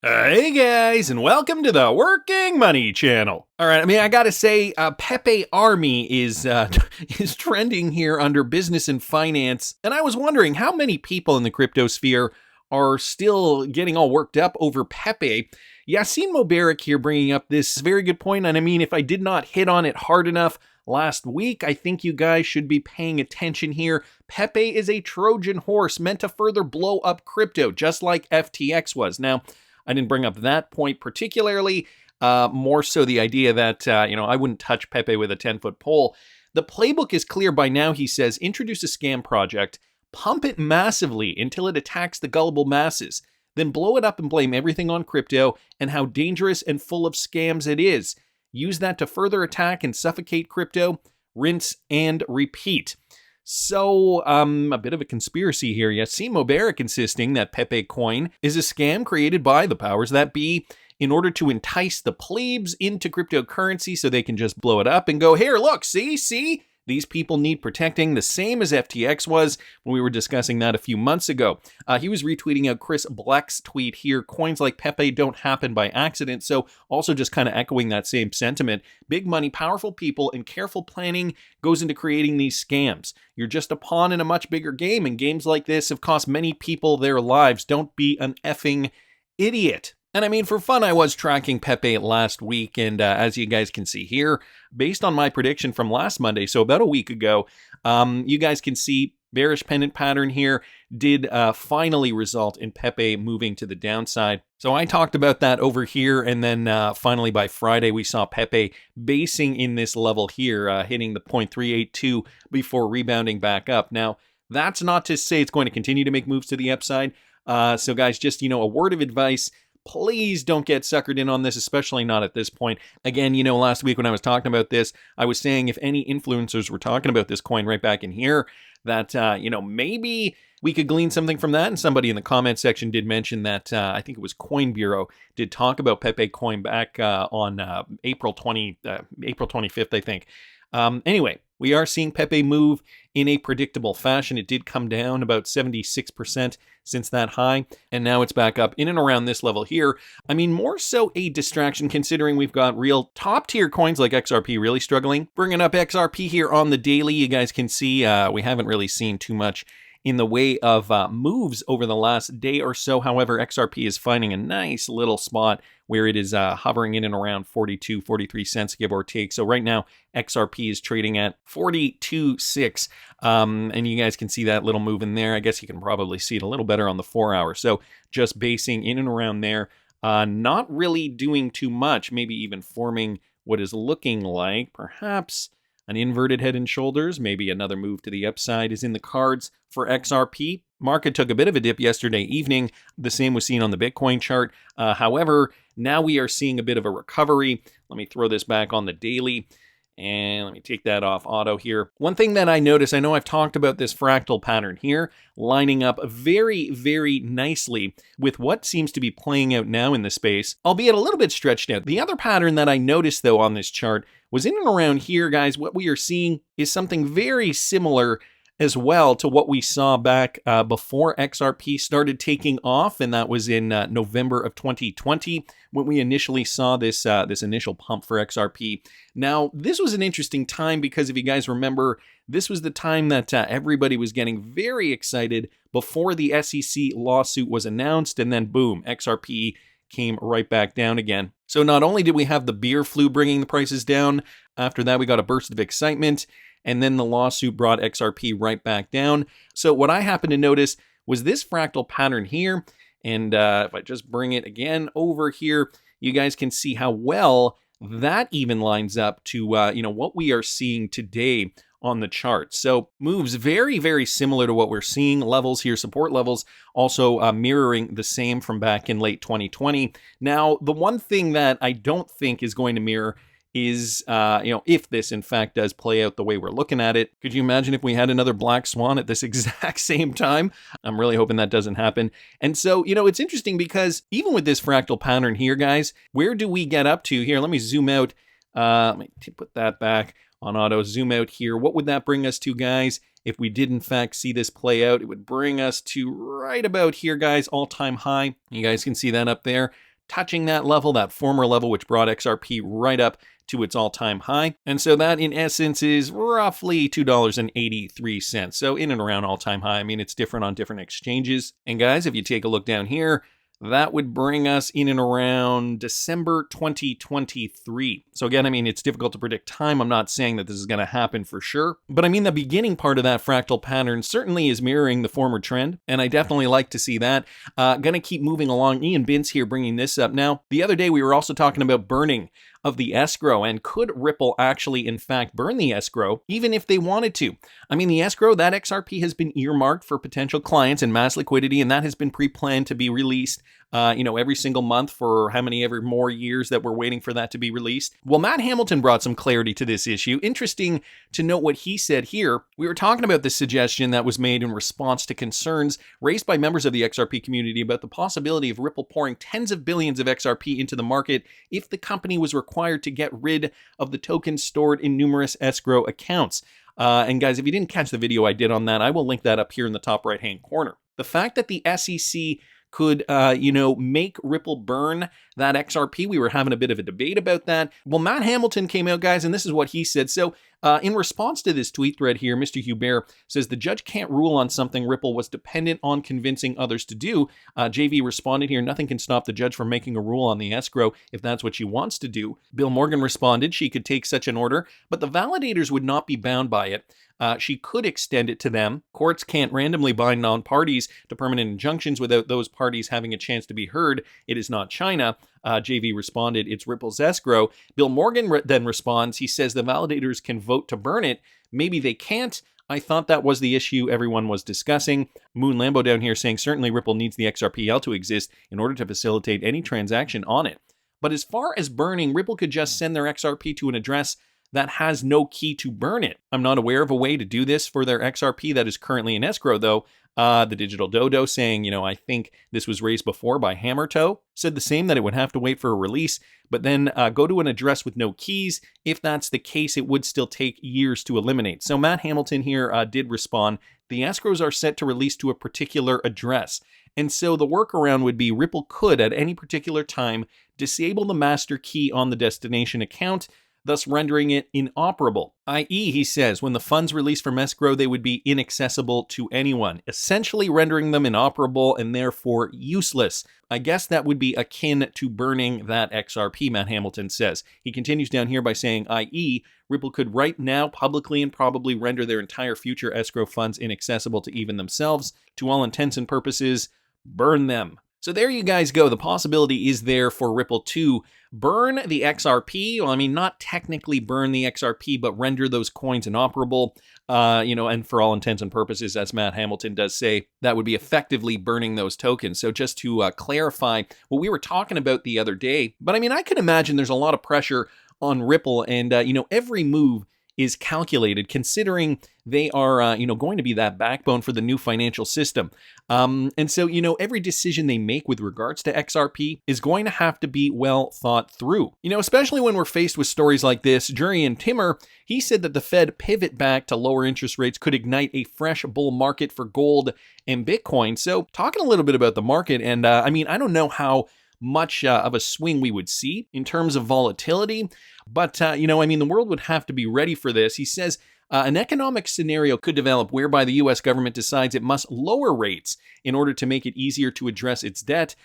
Hey guys, and welcome to the Working Money Channel. All right, I gotta say, Pepe Army is is trending here under business and finance, and I was wondering how many people in the crypto sphere are still getting all worked up over Pepe. Yassine Mubarak here bringing up this very good point, and if I did not hit on it hard enough last week, I think you guys should be paying attention here. Pepe is a Trojan horse meant to further blow up crypto, just like FTX was. Now, I didn't bring up that point particularly, more so the idea that, I wouldn't touch Pepe with a 10-foot pole. The playbook is clear by now, he says. Introduce a scam project, pump it massively until it attacks the gullible masses, then blow it up and blame everything on crypto and how dangerous and full of scams it is. Use that to further attack and suffocate crypto, rinse and repeat. So, a bit of a conspiracy here. Yassine Mubarak insisting that Pepe coin is a scam created by the powers that be in order to entice the plebes into cryptocurrency so they can just blow it up and go, here, look, see? These people need protecting, the same as FTX was when we were discussing that a few months ago. He was retweeting out Chris Black's tweet here, coins like Pepe don't happen by accident, so also just kind of echoing that same sentiment. Big money, powerful people, and careful planning goes into creating these scams. You're just a pawn in a much bigger game, and games like this have cost many people their lives. Don't be an effing idiot. And for fun, I was tracking Pepe last week, and as you guys can see here, based on my prediction from last Monday, so about a week ago, you guys can see bearish pennant pattern here did finally result in Pepe moving to the downside. So I talked about that over here, and then finally by Friday, we saw Pepe basing in this level here, hitting the 0.382 before rebounding back up. Now, that's not to say it's going to continue to make moves to the upside. So guys, just, a word of advice. Please don't get suckered in on this, especially not at this point. Again, last week when I was talking about this, I was saying if any influencers were talking about this coin right back in here, that, maybe we could glean something from that. And somebody in the comment section did mention that, I think it was Coin Bureau, did talk about Pepe coin back on April 25th, I think. Anyway, we are seeing Pepe move in a predictable fashion. It did come down about 76% since that high, and now it's back up in and around this level here. More so a distraction considering we've got real top-tier coins like XRP really struggling. Bringing up XRP here on the daily, you guys can see we haven't really seen too much in the way of moves over the last day or so. However, XRP is finding a nice little spot where it is hovering in and around 42, 43 cents, give or take. So right now, XRP is trading at 42.6. And you guys can see that little move in there. I guess you can probably see it a little better on the 4 hour. So just basing in and around there, not really doing too much, maybe even forming what is looking like perhaps an inverted head and shoulders. Maybe another move to the upside is in the cards for XRP. Market took a bit of a dip yesterday evening. The same was seen on the Bitcoin chart. However, now we are seeing a bit of a recovery. Let me throw this back on the daily. And let me take that off auto here. One thing that I noticed, I know I've talked about this fractal pattern here, lining up very, very nicely with what seems to be playing out now in the space, albeit a little bit stretched out. The other pattern that I noticed, though, on this chart was in and around here, guys. What we are seeing is something very similar as well to what we saw back before XRP started taking off, and that was in November of 2020 when we initially saw this initial pump for XRP. Now, this was an interesting time because if you guys remember, this was the time that everybody was getting very excited before the SEC lawsuit was announced, and then boom, XRP came right back down again. So not only did we have the beer flu bringing the prices down, after that we got a burst of excitement, and then the lawsuit brought XRP right back down. So what I happened to notice was this fractal pattern here. And if I just bring it again over here, you guys can see how well that even lines up to what we are seeing today on the chart. So moves very, very similar to what we're seeing. Levels here, support levels, also mirroring the same from back in late 2020. Now, the one thing that I don't think is going to mirror is, if this in fact does play out the way we're looking at it. Could you imagine if we had another black swan at this exact same time? I'm really hoping that doesn't happen. And so, it's interesting because even with this fractal pattern here, guys, where do we get up to here? Let me zoom out. Let me put that back on auto, zoom out here. What would that bring us to, guys? If we did in fact see this play out, it would bring us to right about here, guys, all-time high. You guys can see that up there. touching that level, that former level, which brought XRP right up to its all-time high. And so that in essence is roughly $2.83. So in and around all-time high. I mean, it's different on different exchanges. And guys, if you take a look down here, that would bring us in and around December 2023. So again, I mean, it's difficult to predict time. I'm not saying that this is going to happen for sure. But I mean, the beginning part of that fractal pattern certainly is mirroring the former trend. And I definitely like to see that. Going to keep moving along. Ian Bins here bringing this up. Now, the other day we were also talking about burning of the escrow, and could Ripple actually in fact burn the escrow even if they wanted to? I mean, the escrow, that XRP has been earmarked for potential clients and mass liquidity, and that has been pre-planned to be released every single month for how many ever more years that we're waiting for that to be released. Well, Matt Hamilton brought some clarity to this issue. Interesting to note what he said here. We were talking about this suggestion that was made in response to concerns raised by members of the XRP community about the possibility of Ripple pouring tens of billions of XRP into the market if the company was required to get rid of the tokens stored in numerous escrow accounts. And guys, if you didn't catch the video I did on that, I will link that up here in the top right-hand corner. The fact that the SEC could, make Ripple burn that XRP. We were having a bit of a debate about that. Well, Matt Hamilton came out, guys, and this is what he said. So in response to this tweet thread here, Mr. Hubert says the judge can't rule on something Ripple was dependent on convincing others to do. JV responded here, nothing can stop the judge from making a rule on the escrow if that's what she wants to do. Bill Morgan responded she could take such an order, but the validators would not be bound by it. She could extend it to them. Courts can't randomly bind non-parties to permanent injunctions without those parties having a chance to be heard. It is not China. JV responded, it's Ripple's escrow. Bill Morgan then responds, he says the validators can vote to burn it. Maybe they can't. I thought that was the issue everyone was discussing. Moon Lambo down here saying certainly Ripple needs the XRPL to exist in order to facilitate any transaction on it. But as far as burning, Ripple could just send their XRP to an address that has no key to burn it. I'm not aware of a way to do this for their XRP that is currently in escrow, though. The Digital Dodo saying, I think this was raised before by Hammertoe, said the same, that it would have to wait for a release, but then go to an address with no keys. If that's the case, it would still take years to eliminate. So Matt Hamilton here did respond, the escrows are set to release to a particular address. And so the workaround would be Ripple could, at any particular time, disable the master key on the destination account, thus rendering it inoperable. I.e., he says, when the funds released from escrow, they would be inaccessible to anyone, essentially rendering them inoperable and therefore useless. I guess that would be akin to burning that XRP, Matt Hamilton says. He continues down here by saying, i.e., Ripple could right now publicly and probably render their entire future escrow funds inaccessible to even themselves. To all intents and purposes, burn them. So there you guys go. The possibility is there for Ripple to burn the XRP. Well, I mean, not technically burn the XRP, but render those coins inoperable. And for all intents and purposes, as Matt Hamilton does say, that would be effectively burning those tokens. So just to clarify what we were talking about the other day, but I mean, I can imagine there's a lot of pressure on Ripple, and every move is calculated considering they are, going to be that backbone for the new financial system. And so, every decision they make with regards to XRP is going to have to be well thought through. Especially when we're faced with stories like this. Jurian Timmer, he said that the Fed pivot back to lower interest rates could ignite a fresh bull market for gold and Bitcoin. So talking a little bit about the market, and I don't know how much of a swing we would see in terms of volatility. But, the world would have to be ready for this. He says an economic scenario could develop whereby the U.S. government decides it must lower rates in order to make it easier to address its debt.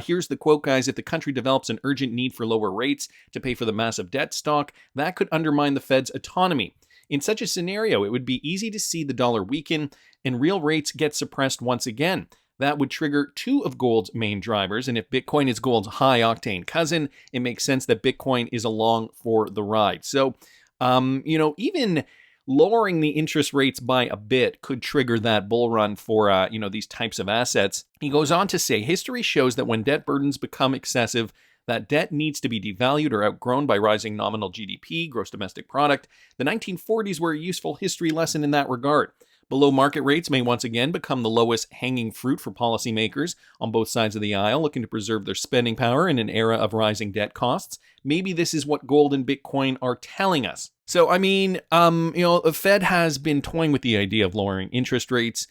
Here's the quote, guys. If the country develops an urgent need for lower rates to pay for the massive debt stock, that could undermine the Fed's autonomy. In such a scenario, it would be easy to see the dollar weaken and real rates get suppressed once again. That would trigger two of gold's main drivers, and if Bitcoin is gold's high-octane cousin, it makes sense that Bitcoin is along for the ride. So, even lowering the interest rates by a bit could trigger that bull run for, these types of assets. He goes on to say, history shows that when debt burdens become excessive, that debt needs to be devalued or outgrown by rising nominal GDP, gross domestic product. The 1940s were a useful history lesson in that regard. Below market rates may once again become the lowest hanging fruit for policymakers on both sides of the aisle looking to preserve their spending power in an era of rising debt costs. Maybe this is what gold and Bitcoin are telling us. So, the Fed has been toying with the idea of lowering interest rates.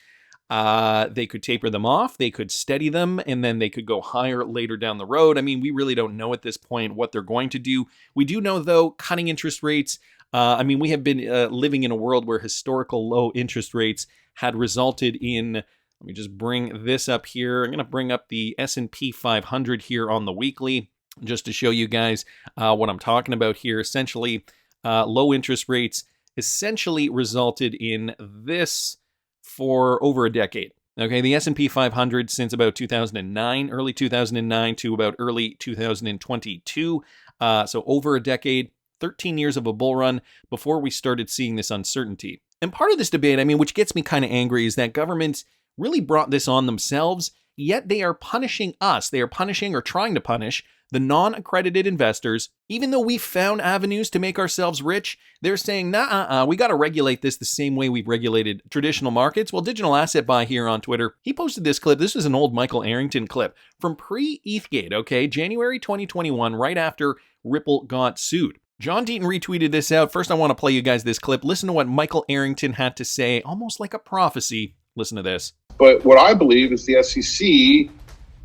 They could taper them off, they could steady them, and then they could go higher later down the road. I mean, we really don't know at this point what they're going to do. We do know, though, cutting interest rates. I mean, we have been living in a world where historical low interest rates had resulted in, let me just bring this up here. I'm going to bring up the S&P 500 here on the weekly, just to show you guys what I'm talking about here. Essentially, low interest rates essentially resulted in this for over a decade. Okay, the S&P 500 since about 2009, early 2009 to about early 2022. So over a decade, 13 years of a bull run before we started seeing this uncertainty. And part of this debate, I mean, which gets me kind of angry, is that governments really brought this on themselves, yet they are punishing us. They are punishing or trying to punish the non-accredited investors. Even though we've found avenues to make ourselves rich, they're saying, nah, we got to regulate this the same way we've regulated traditional markets. Well, Digital Asset Buy here on Twitter, he posted this clip. This was an old Michael Arrington clip from pre-ETHgate, okay, January 2021, right after Ripple got sued. John Deaton retweeted this out. First, I want to play you guys this clip. Listen to what Michael Arrington had to say, almost like a prophecy. Listen to this. But what I believe is the SEC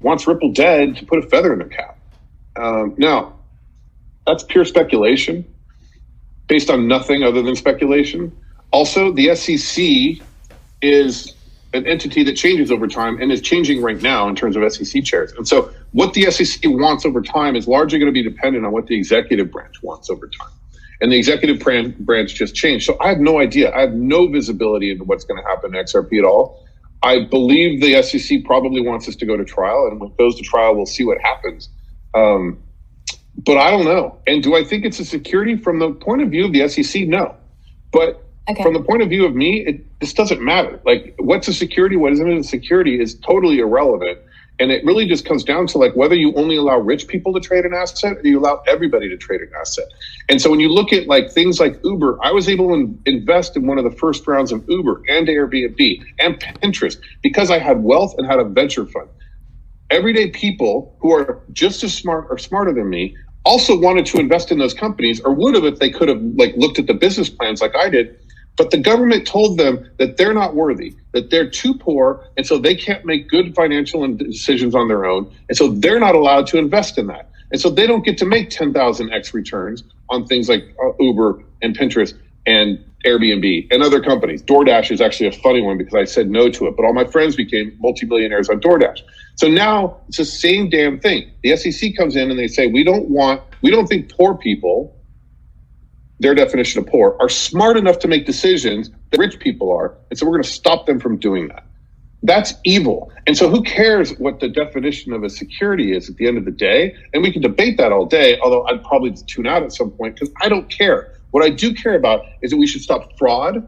wants Ripple dead to put a feather in their cap. Now, that's pure speculation based on nothing other than speculation. Also, the SEC is an entity that changes over time and is changing right now in terms of SEC chairs. And so what the SEC wants over time is largely going to be dependent on what the executive branch wants over time. And the executive branch just changed. So I have no idea. I have no visibility into what's going to happen to XRP at all. I believe the SEC probably wants us to go to trial. And when it goes to trial, we'll see what happens. But I don't know. And do I think it's a security? From the point of view of the SEC, no. But from the point of view of me, this doesn't matter. Like, what's a security, what isn't a security is totally irrelevant. And it really just comes down to like whether you only allow rich people to trade an asset or you allow everybody to trade an asset. And so when you look at like things like Uber, I was able to invest in one of the first rounds of Uber and Airbnb and Pinterest because I had wealth and had a venture fund. Everyday people who are just as smart or smarter than me also wanted to invest in those companies, or would have if they could have like looked at the business plans like I did. But the government told them that they're not worthy, that they're too poor, and so they can't make good financial decisions on their own, and so they're not allowed to invest in that. And so they don't get to make 10,000x returns on things like Uber and Pinterest and Airbnb and other companies. DoorDash is actually a funny one because I said no to it, but all my friends became multimillionaires on DoorDash. So now it's the same damn thing. The SEC comes in and they say, we don't think poor people, their definition of poor, are smart enough to make decisions that rich people are. And so we're going to stop them from doing that. That's evil. And so who cares what the definition of a security is at the end of the day? And we can debate that all day, although I'd probably tune out at some point because I don't care. What I do care about is that we should stop fraud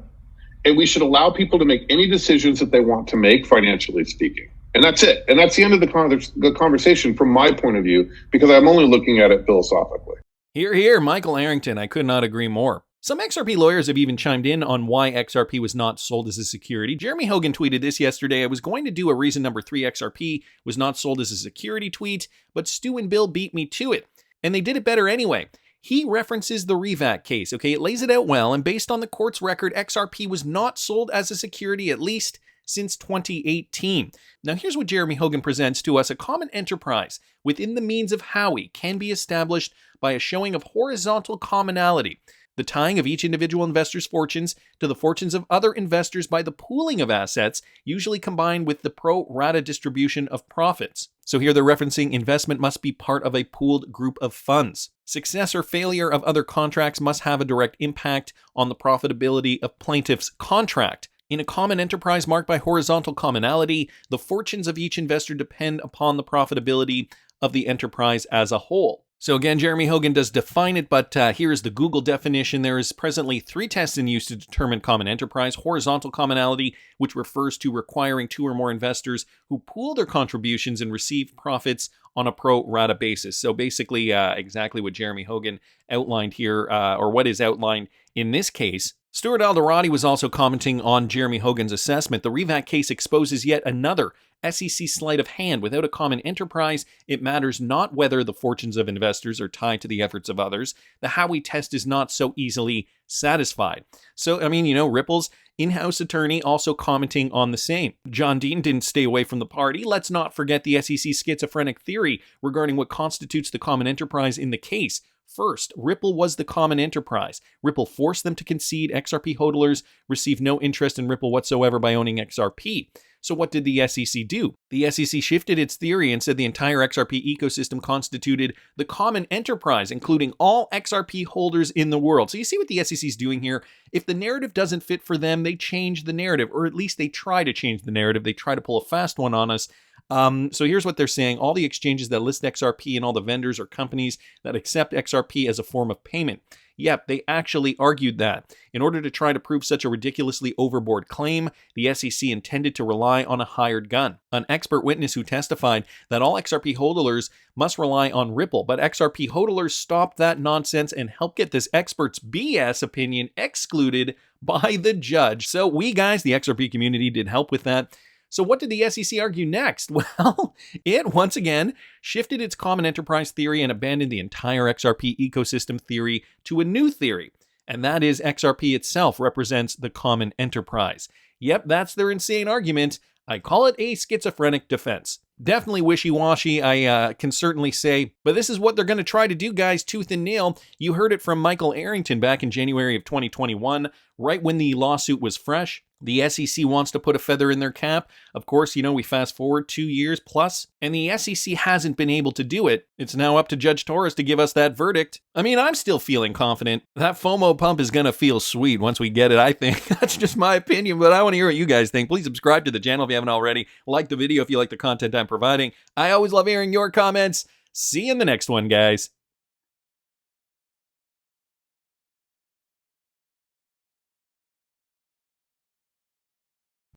and we should allow people to make any decisions that they want to make, financially speaking. And that's it. And that's the end of the conversation from my point of view, because I'm only looking at it philosophically. Hear, hear, Michael Arrington. I could not agree more. Some XRP lawyers have even chimed in on why XRP was not sold as a security. Jeremy Hogan tweeted this yesterday. I was going to do a reason number 3 XRP was not sold as a security tweet, but Stu and Bill beat me to it. And they did it better anyway. He references the Revak case, okay? It lays it out well, and based on the court's record, XRP was not sold as a security, at least since 2018. Now here's what Jeremy Hogan presents to us. A common enterprise within the means of Howey can be established by a showing of horizontal commonality, the tying of each individual investor's fortunes to the fortunes of other investors by the pooling of assets, usually combined with the pro rata distribution of profits. So here they're referencing investment must be part of a pooled group of funds. Success or failure of other contracts must have a direct impact on the profitability of plaintiff's contract. In a common enterprise marked by horizontal commonality, the fortunes of each investor depend upon the profitability of the enterprise as a whole. So again, Jeremy Hogan does define it, but here is the Google definition. There is presently 3 tests in use to determine common enterprise. Horizontal commonality, which refers to requiring 2 or more investors who pool their contributions and receive profits on a pro rata basis. So basically exactly what Jeremy Hogan outlined here, or what is outlined in this case. Stuart Alderati was also commenting on Jeremy Hogan's assessment. The Revak case exposes yet another SEC sleight of hand. Without a common enterprise, it matters not whether the fortunes of investors are tied to the efforts of others. The Howey test is not so easily satisfied. So, I mean, Ripple's in-house attorney also commenting on the same. John Dean didn't stay away from the party. Let's not forget the SEC schizophrenic theory regarding what constitutes the common enterprise in the case. First, Ripple was the common enterprise. Ripple forced them to concede. XRP hodlers received no interest in Ripple whatsoever by owning XRP. So what did the SEC do? The SEC shifted its theory and said the entire XRP ecosystem constituted the common enterprise, including all XRP holders in the world. So you see what the SEC is doing here? If the narrative doesn't fit for them, they change the narrative, or at least they try to change the narrative. They try to pull a fast one on us. So here's what they're saying. All the exchanges that list XRP and all the vendors or companies that accept XRP as a form of payment. Yep, they actually argued that. In order to try to prove such a ridiculously overboard claim, the SEC intended to rely on a hired gun. An expert witness who testified that all XRP hodlers must rely on Ripple, but XRP hodlers stopped that nonsense and helped get this expert's BS opinion excluded by the judge. So we guys, the XRP community, did help with that. So what did the SEC argue next? Well, it once again shifted its common enterprise theory and abandoned the entire XRP ecosystem theory to a new theory. And that is XRP itself represents the common enterprise. Yep, that's their insane argument. I call it a schizophrenic defense. Definitely wishy-washy, I can certainly say. But this is what they're going to try to do, guys, tooth and nail. You heard it from Michael Arrington back in January of 2021, right when the lawsuit was fresh. The SEC wants to put a feather in their cap. Of course, we fast forward 2 years plus, and the SEC hasn't been able to do it. It's now up to Judge Torres to give us that verdict. I mean, I'm still feeling confident. That FOMO pump is going to feel sweet once we get it, I think. That's just my opinion, but I want to hear what you guys think. Please subscribe to the channel if you haven't already. Like the video if you like the content I'm providing. I always love hearing your comments. See you in the next one, guys.